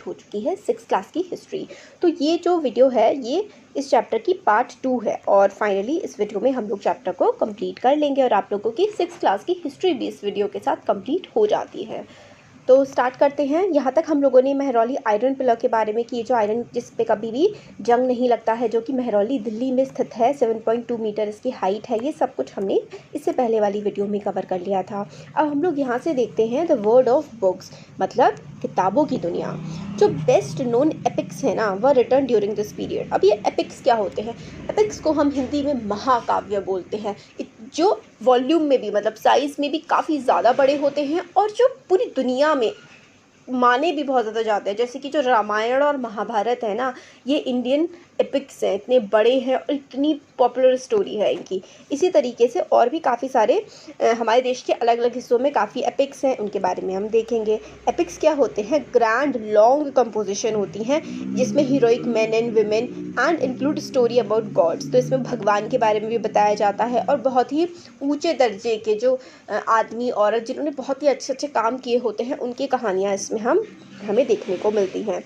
हो चुकी है 6th क्लास की हिस्ट्री। तो ये जो वीडियो है ये इस चैप्टर की पार्ट 2 है और फाइनली इस वीडियो में हम लोग चैप्टर को कंप्लीट कर लेंगे और आप लोगों की 6th क्लास की हिस्ट्री भी इस वीडियो के साथ कंप्लीट हो जाती है। तो स्टार्ट करते हैं। यहाँ तक हम लोगों ने महरौली आयरन पिलर के बारे में कि ये जो आयरन जिस पे कभी भी जंग नहीं लगता है, जो कि महरौली दिल्ली में स्थित है, 7.2 मीटर इसकी हाइट है, ये सब कुछ हमने इससे पहले वाली वीडियो में कवर कर लिया था। अब हम लोग यहाँ से देखते हैं द वर्ल्ड ऑफ बुक्स, मतलब किताबों की दुनिया। जो बेस्ट नोन एपिक्स है ना वह रिटर्न ड्यूरिंग दिस पीरियड। अब ये एपिक्स क्या होते हैं? एपिक्स को हम हिंदी में महाकाव्य बोलते हैं, जो वॉल्यूम में भी मतलब साइज़ में भी काफ़ी ज़्यादा बड़े होते हैं और जो पूरी दुनिया में माने भी बहुत ज़्यादा जाते हैं। जैसे कि जो रामायण और महाभारत है ना, ये इंडियन एपिक्स हैं, इतने बड़े हैं और इतनी पॉपुलर स्टोरी है इनकी। इसी तरीके से और भी काफ़ी सारे हमारे देश के अलग अलग हिस्सों में काफ़ी एपिक्स हैं, उनके बारे में हम देखेंगे। एपिक्स क्या होते हैं? ग्रैंड लॉन्ग कंपोजिशन होती हैं जिसमें heroic man and women and include story about God's. तो इसमें भगवान के बारे में भी बताया जाता है और बहुत ही ऊंचे दर्जे के जो आदमी औरत जिन्होंने बहुत ही अच्छे अच्छे काम किए होते हैं उनकी कहानियाँ इसमें हमें देखने को मिलती हैं।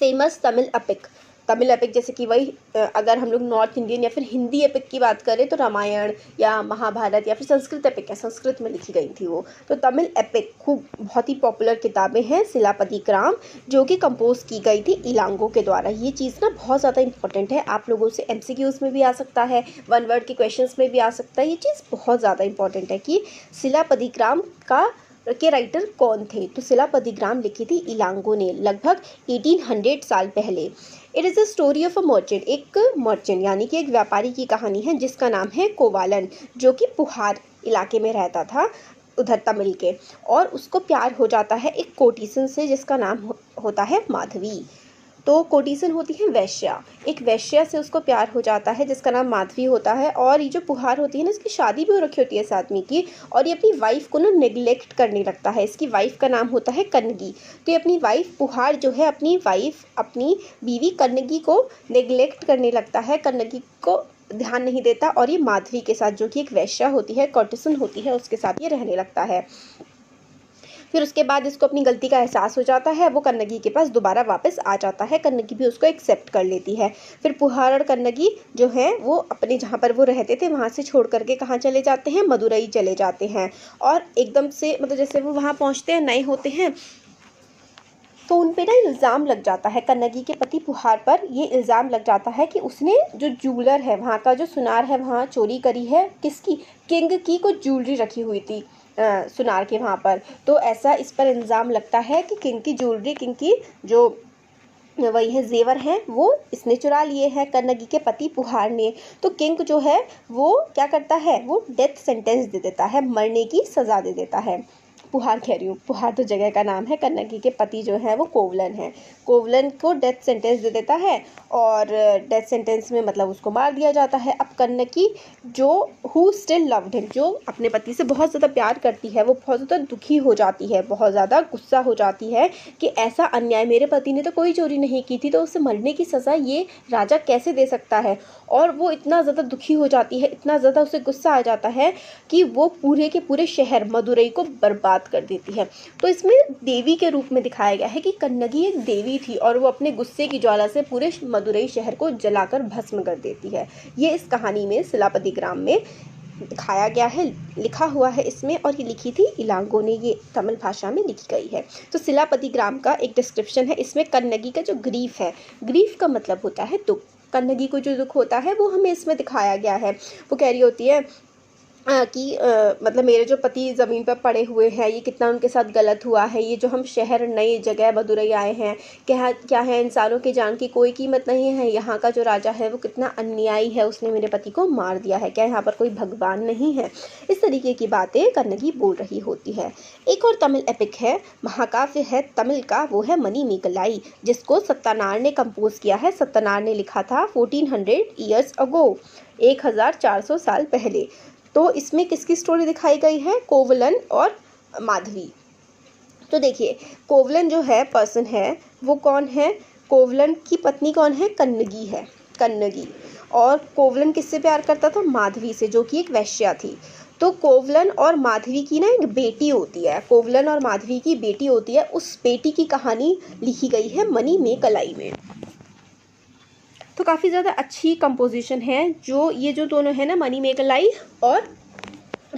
फेमस तमिल एपिक जैसे कि वही अगर हम लोग नॉर्थ इंडियन या फिर हिंदी एपिक की बात करें तो रामायण या महाभारत, या फिर संस्कृत एपिक है, संस्कृत में लिखी गई थी वो। तो तमिल एपिक खूब बहुत ही पॉपुलर किताबें हैं। शिलापतिक्राम जो कि कंपोज की गई थी इलांगो के द्वारा। ये चीज़ ना बहुत ज़्यादा इंपॉर्टेंट है, आप लोगों से MCQs में भी आ सकता है, 1 वर्ड के क्वेश्चंस में भी आ सकता है। ये चीज़ बहुत ज़्यादा इंपॉर्टेंट है कि शिलापतिक्राम के राइटर कौन थे। तो शिलापतिग्राम लिखी थी इलांगो ने लगभग 1800 साल पहले। It is a story of a merchant, एक मर्चेंट यानी कि एक व्यापारी की कहानी है जिसका नाम है कोवालन, जो कि पुहार इलाके में रहता था उधर तमिल के, और उसको प्यार हो जाता है एक कोटिसन से जिसका नाम होता है माधवी। तो कोटिसन होती है वैश्या, एक वैश्या से उसको प्यार हो जाता है जिसका नाम माधवी होता है। और ये जो पुहार होती है ना, इसकी शादी भी हो रखी होती है इस आदमी की, और ये अपनी वाइफ को ना नेग्लेक्ट करने लगता है। इसकी वाइफ का नाम होता है कन्नगी। तो ये अपनी वाइफ पुहार जो है अपनी बीवी कन्नगी को नेग्लेक्ट करने लगता है, कन्नगी को ध्यान नहीं देता, और ये माधवी के साथ जो कि एक वैश्या होती है, कोटिसन होती है, उसके साथ ये रहने लगता है। फिर उसके बाद इसको अपनी गलती का एहसास हो जाता है, वो कन्नगी के पास दोबारा वापस आ जाता है, कन्नगी भी उसको एक्सेप्ट कर लेती है। फिर पुहार और कन्नगी जो है वो अपने जहाँ पर वो रहते थे वहाँ से छोड़ करके कहाँ चले जाते हैं? मदुरई चले जाते हैं। और एकदम से मतलब जैसे वो वहाँ पहुँचते हैं, नए होते हैं, तो उन पे ना इल्ज़ाम लग जाता है, कन्नगी के पति पुहार पर ये इल्ज़ाम लग जाता है कि उसने जो ज्वेलर है वहाँ का, जो सुनार है, वहाँ चोरी करी है। किसकी? किंग की कुछ ज्वेलरी रखी हुई थी सुनार के वहाँ पर। तो ऐसा इस पर इल्ज़ाम लगता है कि किंग की ज्वेलरी, किंग की जो वही है जेवर हैं, वो इसने चुरा लिए हैं, कन्नगी के पति पुहार ने। तो किंग जो है वो क्या करता है? वो डेथ सेंटेंस दे देता है, मरने की सज़ा दे देता है। पुहार कह रही हूँ, पुहार तो जगह का नाम है। कन्नगी के पति जो है वो कोवलन है, कोवलन को डेथ सेंटेंस दे देता है और डेथ सेंटेंस में मतलब उसको मार दिया जाता है। अब कन्नगी जो हु स्टिल लव्ड हिम, जो अपने पति से बहुत ज़्यादा प्यार करती है, वो बहुत ज़्यादा दुखी हो जाती है, बहुत ज़्यादा गुस्सा हो जाती है कि ऐसा अन्याय, मेरे पति ने तो कोई चोरी नहीं की थी, तो उसे मरने की सज़ा ये राजा कैसे दे सकता है। और वो इतना ज़्यादा दुखी हो जाती है, इतना ज़्यादा उसे गुस्सा आ जाता है कि वो पूरे के पूरे शहर मदुरई को बर्बाद कर देती है। तो इसमें देवी के रूप में दिखाया गया है कि कन्नगी एक देवी थी और वो अपने गुस्से की ज्वाला से पूरे मदुरई शहर को जलाकर भस्म कर देती है। ये इस कहानी में शिलापतिग्राम में दिखाया गया है, लिखा हुआ है इसमें, और ये लिखी थी इलांगो ने, ये तमिल भाषा में लिखी गई है। तो शिलापतिग्राम का एक डिस्क्रिप्शन है इसमें। कन्नगी का जो ग्रीफ है, ग्रीफ का मतलब होता है दुख, कन्नगी को जो दुख होता है वो हमें इसमें दिखाया गया है। वो कह रही होती है कि मतलब मेरे जो पति ज़मीन पर पड़े हुए हैं, ये कितना उनके साथ गलत हुआ है, ये जो हम शहर नई जगह मदुरई आए हैं, क्या है, इंसानों की जान की कोई कीमत नहीं है, यहाँ का जो राजा है वो कितना अन्यायी है, उसने मेरे पति को मार दिया है, क्या यहाँ पर कोई भगवान नहीं है। इस तरीके की बातें कन्नगी बोल रही होती है। एक और तमिल एपिक है, महाकाव्य है तमिल का, वो है मणिमेगलाई, जिसको सत्तनार ने कंपोज किया है। सत्तनार ने लिखा था 1400 ईयर्स अगो, 1400 साल पहले। तो इसमें किसकी स्टोरी दिखाई गई है? कोवलन और माधवी। तो देखिए, कोवलन जो है पर्सन है वो कौन है? कोवलन की पत्नी कौन है? कन्नगी है, कन्नगी। और कोवलन किससे प्यार करता था? माधवी से, जो कि एक वैश्या थी। तो कोवलन और माधवी की ना एक बेटी होती है, कोवलन और माधवी की बेटी होती है, उस बेटी की कहानी लिखी गई है मनी में कलाई में। तो काफ़ी ज़्यादा अच्छी कंपोजिशन है जो ये जो दोनों है ना, मनी में कलाई और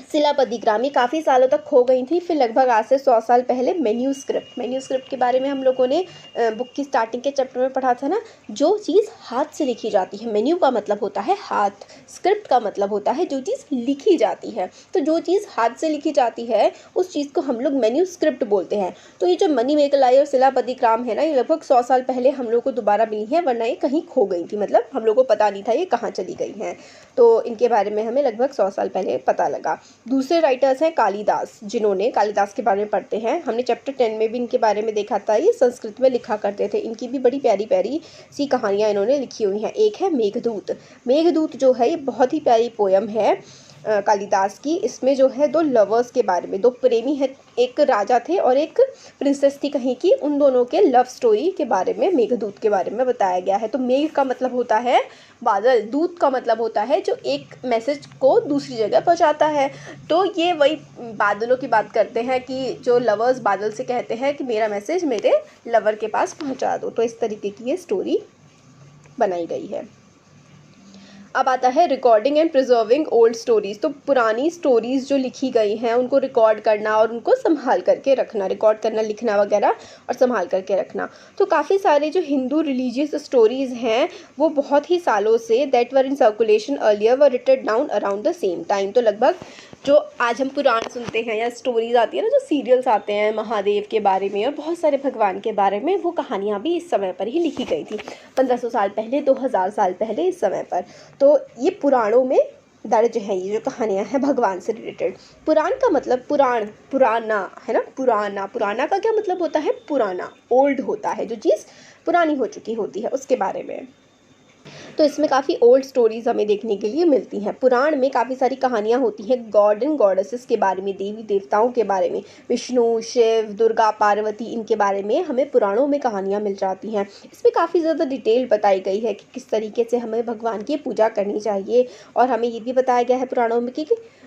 शिलापति ग्राम, ये काफ़ी सालों तक खो गई थी। फिर लगभग आज से 100 साल पहले मैन्यूस्क्रिप्ट के बारे में हम लोगों ने बुक की स्टार्टिंग के चैप्टर में पढ़ा था ना, जो चीज़ हाथ से लिखी जाती है। मेन्यू का मतलब होता है हाथ, स्क्रिप्ट का मतलब होता है जो चीज़ लिखी जाती है। तो जो चीज़ हाथ से लिखी जाती है उस चीज़ को हम लोग मैन्यूस्क्रिप्ट बोलते हैं। तो ये जो मनी में कलाई और शिलापति ग्राम है ना, ये लगभग 100 साल पहले हम लोग को दोबारा मिली है, वरना ये कहीं खो गई थी, मतलब हम लोग को पता नहीं था ये कहाँ चली गई हैं। तो इनके बारे में हमें लगभग 100 साल पहले पता लगा। दूसरे राइटर्स हैं कालिदास, जिन्होंने कालिदास के बारे में पढ़ते हैं, हमने चैप्टर 10 में भी इनके बारे में देखा था। ये संस्कृत में लिखा करते थे, इनकी भी बड़ी प्यारी प्यारी सी कहानियाँ इन्होंने लिखी हुई हैं। एक है मेघदूत जो है ये बहुत ही प्यारी पोयम है कालिदास की। इसमें जो है दो लवर्स के बारे में, दो प्रेमी है, एक राजा थे और एक प्रिंसेस थी कहीं की, उन दोनों के लव स्टोरी के बारे में मेघदूत के बारे में बताया गया है। तो मेघ का मतलब होता है बादल, दूत का मतलब होता है जो एक मैसेज को दूसरी जगह पहुंचाता है। तो ये वही बादलों की बात करते हैं कि जो लवर्स बादल से कहते हैं कि मेरा मैसेज मेरे लवर के पास पहुंचा दो। तो इस तरीके की ये स्टोरी बनाई गई है। अब आता है recording and preserving old stories. तो पुरानी स्टोरीज़ जो लिखी गई हैं उनको रिकॉर्ड करना और उनको संभाल करके रखना, रिकॉर्ड करना, लिखना वगैरह और संभाल करके रखना। तो काफ़ी सारे जो हिंदू रिलीजियस स्टोरीज़ हैं वो बहुत ही सालों से that were in circulation earlier were written down around the same time. तो लगभग जो आज हम पुराण सुनते हैं या स्टोरीज़ आती है ना, जो सीरियल्स आते हैं महादेव के बारे में और बहुत सारे भगवान के बारे में, वो कहानियाँ भी इस समय पर ही लिखी गई थी, 1500 साल पहले, 2000 साल पहले इस समय पर। तो ये पुराणों में दर्ज है ये जो कहानियाँ हैं भगवान से रिलेटेड। पुराण का मतलब पुराना है ना, पुराना का क्या मतलब होता है? पुराना, ओल्ड होता है, जो चीज़ पुरानी हो चुकी होती है उसके बारे में। तो इसमें काफ़ी ओल्ड स्टोरीज़ हमें देखने के लिए मिलती हैं। पुराण में काफ़ी सारी कहानियाँ होती हैं गॉड एंड गॉडेसेस के बारे में, देवी देवताओं के बारे में, विष्णु, शिव, दुर्गा, पार्वती, इनके बारे में हमें पुराणों में कहानियाँ मिल जाती हैं। इसमें काफ़ी ज़्यादा डिटेल बताई गई है कि किस तरीके से हमें भगवान की पूजा करनी चाहिए। और हमें ये भी बताया गया है पुराणों में कि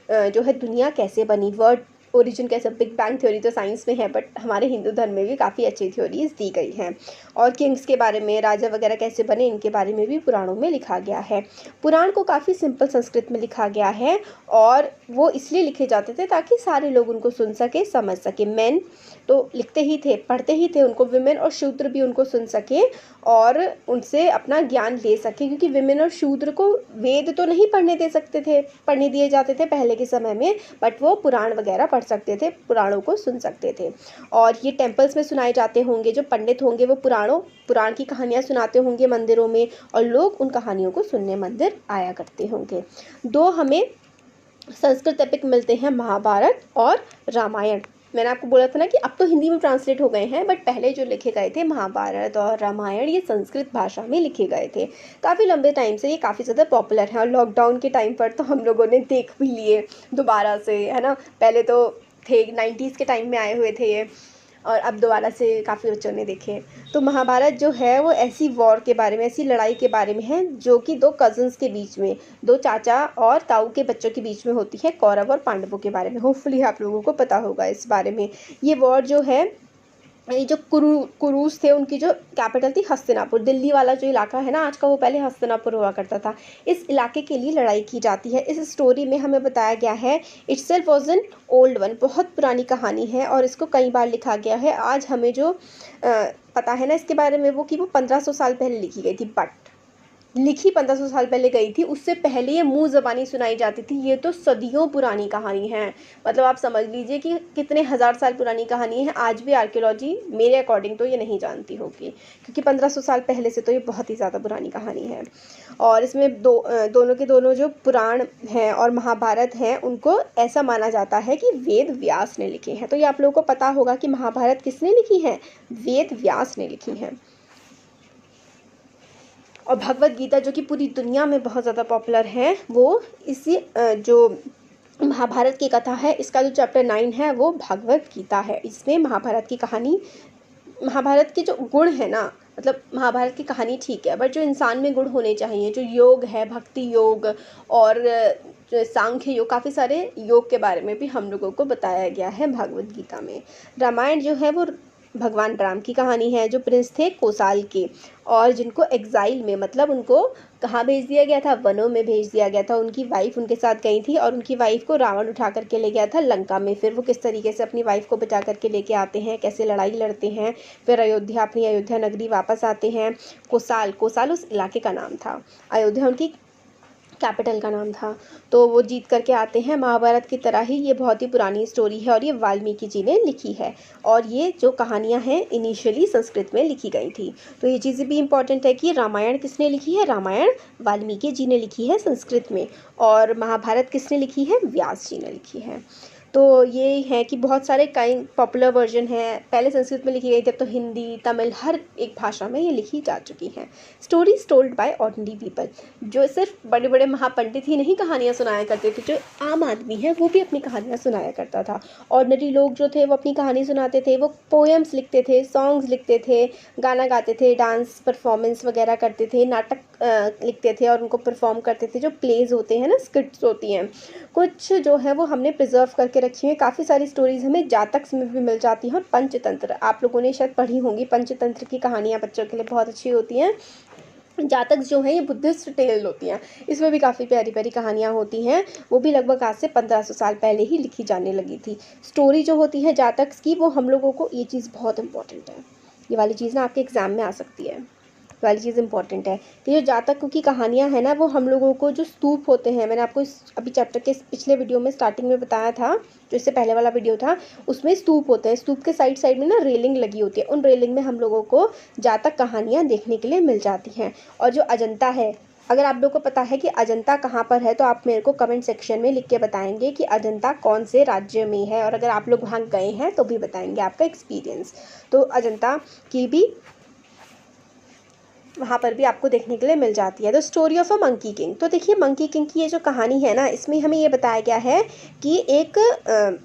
जो है दुनिया कैसे बनी, वर्ल्ड ओरिजिन कैसे, बिग बैंग थ्योरी तो साइंस में है बट हमारे हिंदू धर्म में भी काफ़ी अच्छी थ्योरीज दी गई हैं। और किंग्स के बारे में, राजा वगैरह कैसे बने, इनके बारे में भी पुराणों में लिखा गया है। पुराण को काफ़ी सिंपल संस्कृत में लिखा गया है और वो इसलिए लिखे जाते थे ताकि सारे लोग उनको सुन सके, समझ सके। मेन तो लिखते ही थे, पढ़ते ही थे उनको, विमेन और शूद्र भी उनको सुन सके और उनसे अपना ज्ञान ले सके, क्योंकि विमेन और शूद्र को वेद तो नहीं पढ़ने दिए जाते थे पहले के समय में, बट वो पुराण वगैरह पढ़ सकते थे, पुराणों को सुन सकते थे। और ये टेम्पल्स में सुनाए जाते होंगे, जो पंडित होंगे वो पुराण की कहानियाँ सुनाते होंगे मंदिरों में और लोग उन कहानियों को सुनने मंदिर आया करते होंगे। दो हमें संस्कृत एपिक मिलते हैं, महाभारत और रामायण। मैंने आपको बोला था ना कि अब तो हिंदी में ट्रांसलेट हो गए हैं, बट पहले जो लिखे गए थे महाभारत और रामायण, ये संस्कृत भाषा में लिखे गए थे। काफ़ी लंबे टाइम से ये काफ़ी ज़्यादा पॉपुलर है और लॉकडाउन के टाइम पर तो हम लोगों ने देख भी लिए दोबारा से, है ना। पहले तो थे 90s के टाइम में आए हुए थे ये, और अब दोबारा से काफ़ी बच्चों ने देखे। तो महाभारत जो है वो ऐसी वॉर के बारे में, ऐसी लड़ाई के बारे में है जो कि दो कज़न्स के बीच में, दो चाचा और ताऊ के बच्चों के बीच में होती है, कौरव और पांडवों के बारे में। होपफुली आप लोगों को पता होगा इस बारे में। ये वॉर जो है, ये जो कुरूस थे उनकी जो कैपिटल थी हस्तिनापुर, दिल्ली वाला जो इलाका है ना आज का, वो पहले हस्तिनापुर हुआ करता था। इस इलाके के लिए लड़ाई की जाती है। इस स्टोरी में हमें बताया गया है itself was an old one, बहुत पुरानी कहानी है और इसको कई बार लिखा गया है। आज हमें जो पता है ना इसके बारे में वो कि वो 1500 साल पहले लिखी गई थी, बट लिखी 1500 साल पहले गई थी, उससे पहले ये मुँह ज़बानी सुनाई जाती थी। ये तो सदियों पुरानी कहानी है, मतलब आप समझ लीजिए कि कितने हज़ार साल पुरानी कहानी है। आज भी आर्कियोलॉजी मेरे अकॉर्डिंग तो ये नहीं जानती होगी, क्योंकि 1500 साल पहले से तो ये बहुत ही ज़्यादा पुरानी कहानी है। और इसमें दोनों के दोनों जो पुराण हैं और महाभारत हैं, उनको ऐसा माना जाता है कि वेद व्यास ने लिखे हैं। तो ये आप लोगों को पता होगा कि महाभारत किसने लिखी है? वेद व्यास ने लिखी है। और भगवत गीता जो कि पूरी दुनिया में बहुत ज़्यादा पॉपुलर है, वो इसी जो महाभारत की कथा है, इसका जो चैप्टर 9 है वो भगवत गीता है। इसमें महाभारत की कहानी, महाभारत के जो गुण है ना, मतलब महाभारत की कहानी ठीक है, बट जो इंसान में गुण होने चाहिए, जो योग है, भक्ति योग और जो सांख्य योग, काफ़ी सारे योग के बारे में भी हम लोगों को बताया गया है भगवद गीता में। रामायण जो है वो भगवान राम की कहानी है, जो प्रिंस थे कोसाल के, और जिनको एग्जाइल में, मतलब उनको कहाँ भेज दिया गया था, वनों में भेज दिया गया था। उनकी वाइफ उनके साथ गई थी और उनकी वाइफ को रावण उठा करके ले गया था लंका में। फिर वो किस तरीके से अपनी वाइफ को बचा करके लेके आते हैं, कैसे लड़ाई लड़ते हैं, फिर अयोध्या, अपनी अयोध्या नगरी वापस आते हैं। कोसाल उस इलाके का नाम था, अयोध्या उनकी कैपिटल का नाम था। तो वो जीत करके आते हैं। महाभारत की तरह ही ये बहुत ही पुरानी स्टोरी है और ये वाल्मीकि जी ने लिखी है, और ये जो कहानियाँ हैं इनिशियली संस्कृत में लिखी गई थी। तो ये चीज़ें भी इम्पॉर्टेंट है कि रामायण किसने लिखी है, रामायण वाल्मीकि जी ने लिखी है संस्कृत में, और महाभारत किसने लिखी है, व्यास जी ने लिखी है। तो ये है कि बहुत सारे काइंड पॉपुलर वर्जन है, पहले संस्कृत में लिखी गई थी, अब तो हिंदी, तमिल, हर एक भाषा में ये लिखी जा चुकी हैं। Stories told by ordinary people, जो सिर्फ बड़े बड़े महापंडित ही नहीं कहानियाँ सुनाया करते थे, जो आम आदमी है वो भी अपनी कहानियाँ सुनाया करता था। ऑर्डिनरी लोग जो थे वो अपनी कहानी सुनाते थे, वो पोएम्स लिखते थे, सॉन्ग्स लिखते थे, गाना गाते थे, डांस परफॉर्मेंस वगैरह करते थे, नाटक लिखते थे और उनको परफॉर्म करते थे। जो प्लेज होते हैं ना, स्किट्स होती हैं कुछ, जो है वो हमने प्रिजर्व करके रखी है। काफ़ी सारी स्टोरीज हमें जातक में भी मिल जाती हैं, और पंचतंत्र आप लोगों ने शायद पढ़ी होंगी। पंचतंत्र की कहानियाँ बच्चों के लिए बहुत अच्छी होती हैं। जातक जो है ये बुद्धिस्ट टेल होती हैं, इसमें भी काफ़ी प्यारी प्यारी कहानियाँ होती हैं। वो भी लगभग आज से 1500 साल पहले ही लिखी जाने लगी थी। स्टोरी जो होती है जातक की, वो हम लोगों को, ये चीज़ बहुत इंपॉर्टेंट है, ये वाली चीज़ ना आपके एग्ज़ाम में आ सकती है, वाली चीज़ इंपॉर्टेंट है कि जो जातकों की कहानियाँ हैं ना, वो हम लोगों को, जो स्तूप होते हैं, मैंने आपको अभी चैप्टर के पिछले वीडियो में स्टार्टिंग में बताया था, जो इससे पहले वाला वीडियो था, उसमें स्तूप होते हैं। स्तूप के साइड साइड में ना रेलिंग लगी होती है, उन रेलिंग में हम लोगों को जातक कहानियाँ देखने के लिए मिल जाती हैं। और जो अजंता है, अगर आप लोगों को पता है कि अजंता कहाँ पर है, तो आप मेरे को कमेंट सेक्शन में लिख के बताएंगे कि अजंता कौन से राज्य में है, और अगर आप लोग वहाँ गए हैं तो भी बताएंगे आपका एक्सपीरियंस। तो अजंता की भी वहाँ पर भी आपको देखने के लिए मिल जाती है। The story of a monkey king, तो देखिए मंकी किंग की ये जो कहानी है ना, इसमें हमें ये बताया गया है कि एक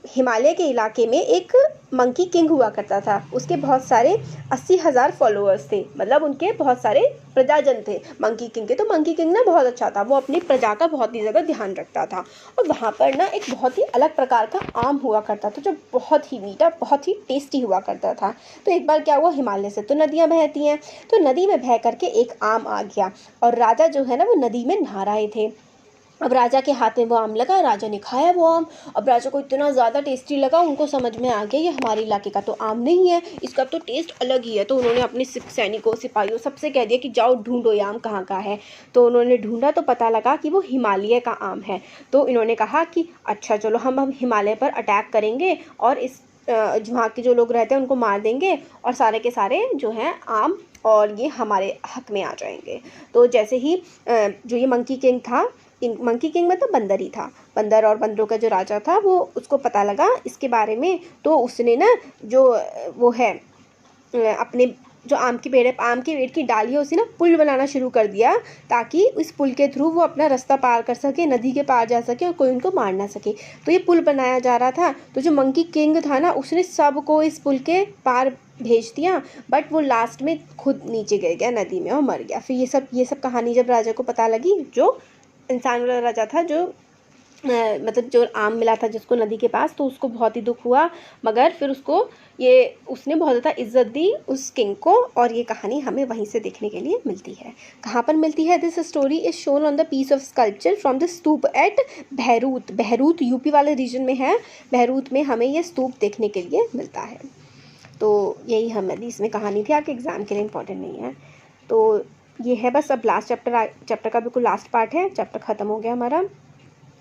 हिमालय के इलाके में एक मंकी किंग हुआ करता था। उसके बहुत सारे 80,000 फॉलोअर्स थे, मतलब उनके बहुत सारे प्रजाजन थे मंकी किंग के। तो मंकी किंग ना बहुत अच्छा था, वो अपनी प्रजा का बहुत ही ज़्यादा ध्यान रखता था। और वहाँ पर ना एक बहुत ही अलग प्रकार का आम हुआ करता था, जो बहुत ही मीठा, बहुत ही टेस्टी हुआ करता था। तो एक बार क्या हुआ, हिमालय से तो नदियाँ बहती हैं, तो नदी में बह करके एक आम आ गया, और राजा जो है ना वो नदी में नहा रहे थे। अब राजा के हाथ में वो आम लगा, राजा ने खाया वो आम। अब राजा को इतना ज़्यादा टेस्टी लगा, उनको समझ में आ गया ये हमारे इलाके का तो आम नहीं है, इसका तो टेस्ट अलग ही है। तो उन्होंने अपने सैनिकों, सिपाहियों, सबसे कह दिया कि जाओ ढूंढो ये आम कहाँ का है। तो उन्होंने ढूंढा तो पता लगा कि वो हिमालय का आम है। तो इन्होंने कहा कि अच्छा चलो हम अब हिमालय पर अटैक करेंगे और इस वहाँ के जो लोग रहते हैं उनको मार देंगे, और सारे के सारे जो हैं आम और ये हमारे हक में आ जाएंगे। तो जैसे ही जो ये मंकी किंग था, मंकी किंग मतलब बंदर ही था, बंदर और बंदरों का जो राजा था, वो उसको पता लगा इसके बारे में। तो उसने ना जो वो है अपने जो आम के पेड़ की डालियों से ना पुल बनाना शुरू कर दिया, ताकि इस पुल के थ्रू वो अपना रास्ता पार कर सके, नदी के पार जा सके और कोई उनको मार ना सके। तो ये पुल बनाया जा रहा था। तो जो मंकी किंग था ना, उसने सबको इस पुल के पार भेज दिया, बट वो लास्ट में खुद नीचे गिर गया नदी में और मर गया। फिर ये सब कहानी जब राजा को पता लगी, जो इंसान वाला राजा था, जो मतलब जो आम मिला था जिसको नदी के पास, तो उसको बहुत ही दुख हुआ, मगर फिर उसने बहुत ज़्यादा इज्जत दी उस किंग को। और ये कहानी हमें वहीं से देखने के लिए मिलती है। कहाँ पर मिलती है? This story is shown on the piece of sculpture from the stupa at Bharhut UP वाले रीजन में है। बहरूत में हमें ये स्तूप देखने के लिए मिलता है। तो यही हमारी इसमें कहानी थी, आपके एग्ज़ाम के लिए इम्पोर्टेंट नहीं है। तो ये है बस। अब लास्ट चैप्टर का बिल्कुल लास्ट पार्ट है, चैप्टर ख़त्म हो गया हमारा।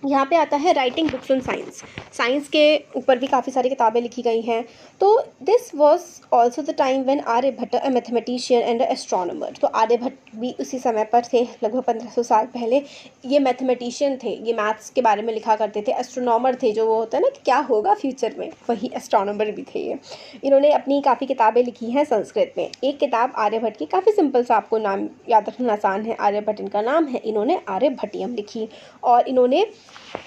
यहाँ पे आता है writing books on science. Science के ऊपर भी काफ़ी सारी किताबें लिखी गई हैं। तो this was also the time when Aryabhata a mathematician and astronomer. तो आर्यभट्ट भी उसी समय पर थे, लगभग 1500 साल पहले। ये मैथमेटिशियन थे, ये मैथ्स के बारे में लिखा करते थे। एस्ट्रोनॉमर थे, जो वो होता है ना कि क्या होगा फ्यूचर में, वही एस्ट्रोनॉमर भी थे ये। इन्होंने अपनी काफ़ी किताबें लिखी हैं संस्कृत में। एक किताब आर्यभट्ट की, काफ़ी सिंपल सा, आपको नाम याद रखना आसान है, आर्यभट्ट इनका नाम है। इन्होंने आर्यभट्टियम लिखी, और इन्होंने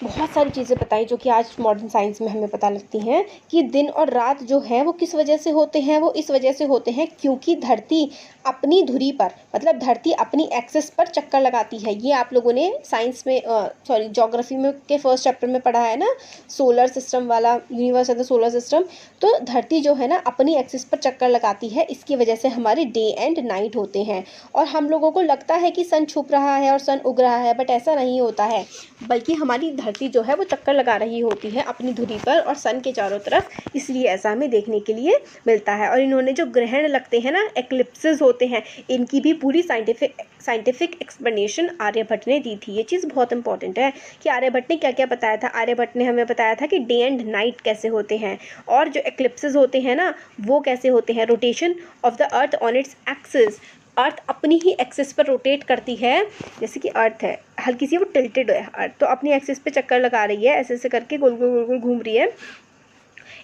बहुत सारी चीज़ें बताई जो कि आज मॉडर्न साइंस में हमें पता लगती हैं कि दिन और रात जो है वो किस वजह से होते हैं। वो इस वजह से होते हैं क्योंकि धरती अपनी धुरी पर, मतलब धरती अपनी एक्सिस पर चक्कर लगाती है। ये आप लोगों ने साइंस में ज्योग्राफी में के फर्स्ट चैप्टर में पढ़ा है ना, सोलर सिस्टम वाला, universe and the solar system. तो धरती जो है ना अपनी एक्सिस पर चक्कर लगाती है, इसकी वजह से हमारे डे एंड नाइट होते हैं। और हम लोगों को लगता है कि सन छुप रहा है और सन उग रहा है, बट ऐसा नहीं होता है, बल्कि हमारी धरती जो है वो चक्कर लगा रही होती है अपनी धुरी पर और सन के चारों तरफ, इसलिए ऐसा हमें देखने के लिए मिलता है। और इन्होंने जो ग्रहण लगते हैं ना, एक्लिप्सेस होते हैं, इनकी भी पूरी साइंटिफिक एक्सप्लेनेशन आर्यभट्ट ने दी थी। ये चीज़ बहुत इंपॉर्टेंट है कि आर्यभट्ट ने क्या क्या बताया था। आर्यभट्ट ने हमें बताया था कि डे एंड नाइट कैसे होते हैं, और जो एक्लिप्सेस होते हैं ना वो कैसे होते हैं। Rotation of the earth on its axis, earth अपनी ही एक्सिस पर रोटेट करती है। जैसे कि अर्थ है हल्की सी वो टिल्टेड है अर्थ, तो अपनी एक्सिस पे चक्कर लगा रही है, ऐसे ऐसे करके गोल गोल गोल गोल घूम रही है।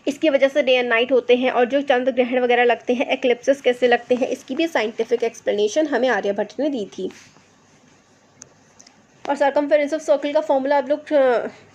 इसकी वजह से डे एंड नाइट होते हैं। और जो चंद्र ग्रहण वगैरह लगते हैं, एक्लिप्सेस कैसे लगते हैं, इसकी भी साइंटिफिक एक्सप्लेनेशन हमें आर्यभट्ट ने दी थी। और सर्कमफेरेंस ऑफ सर्कल का फॉर्मूला आप लोग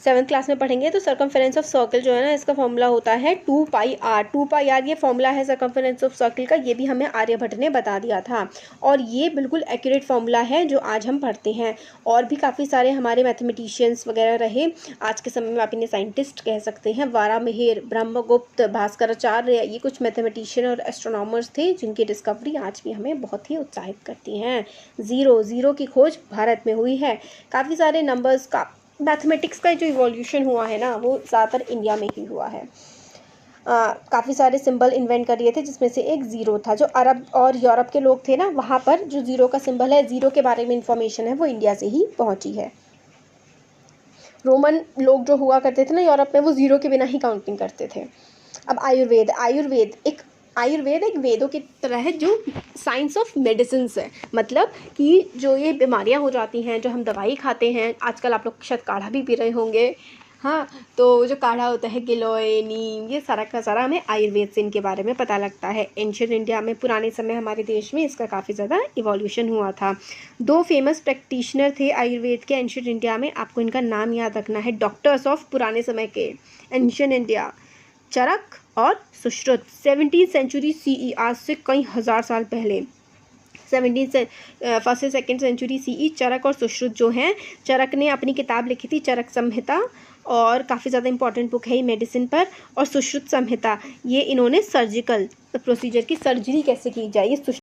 7th क्लास में पढ़ेंगे। तो सर्कमफेरेंस ऑफ सर्कल जो है ना, इसका फॉर्मूला होता है 2πr। 2πr ये फॉर्मूला है सर्कमफेरेंस ऑफ सर्कल का, ये भी हमें आर्यभट्ट ने बता दिया था। और ये बिल्कुल एक्यूरेट फॉर्मूला है जो आज हम पढ़ते हैं। और भी काफ़ी सारे हमारे मैथमेटिशियंस वगैरह रहे आज के समय में, आप इन्हें साइंटिस्ट कह सकते हैं। वारामिहिर, ब्रह्मगुप्त, भास्कराचार्य, ये कुछ मैथमेटिशियन और एस्ट्रोनॉमर्स थे जिनकी डिस्कवरी आज भी हमें बहुत ही उत्साहित करती हैं। ज़ीरो की खोज भारत में हुई है। काफ़ी सारे नंबर्स का, मैथमेटिक्स का जो इवोल्यूशन हुआ है ना, वो ज़्यादातर इंडिया में ही हुआ है। काफ़ी सारे सिंबल इन्वेंट कर दिए थे, जिसमें से एक ज़ीरो था। जो अरब और यूरोप के लोग थे ना, वहाँ पर जो ज़ीरो का सिंबल है, ज़ीरो के बारे में इंफॉर्मेशन है, वो इंडिया से ही पहुँची है। रोमन लोग जो हुआ करते थे ना यूरोप में, वो ज़ीरो के बिना ही काउंटिंग करते थे। अब आयुर्वेद एक वेदों की तरह है, जो साइंस ऑफ मेडिसिन है। मतलब कि जो ये बीमारियां हो जाती हैं, जो हम दवाई खाते हैं, आजकल आप लोग शायद काढ़ा भी पी रहे होंगे, हाँ, तो जो काढ़ा होता है, गिलोय, नीम, ये सारा का सारा हमें आयुर्वेद से इनके बारे में पता लगता है। एंशिएंट इंडिया में, पुराने समय हमारे देश में इसका काफ़ी ज़्यादा इवोल्यूशन हुआ था। 2 फेमस प्रैक्टिशनर थे आयुर्वेद के एंशिएंट इंडिया में, आपको इनका नाम याद रखना है। डॉक्टर्स ऑफ पुराने समय के एंशिएंट इंडिया, चरक और सुश्रुत। 17वीं सेंचुरी CE, आज से कई हज़ार साल पहले, 1st से 2nd सेंचुरी CE, चरक और सुश्रुत जो हैं, चरक ने अपनी किताब लिखी थी चरक संहिता, और काफ़ी ज़्यादा इंपॉर्टेंट बुक है ये मेडिसिन पर। और सुश्रुत संहिता, ये इन्होंने सर्जिकल प्रोसीजर की, सर्जरी कैसे की जाए, ये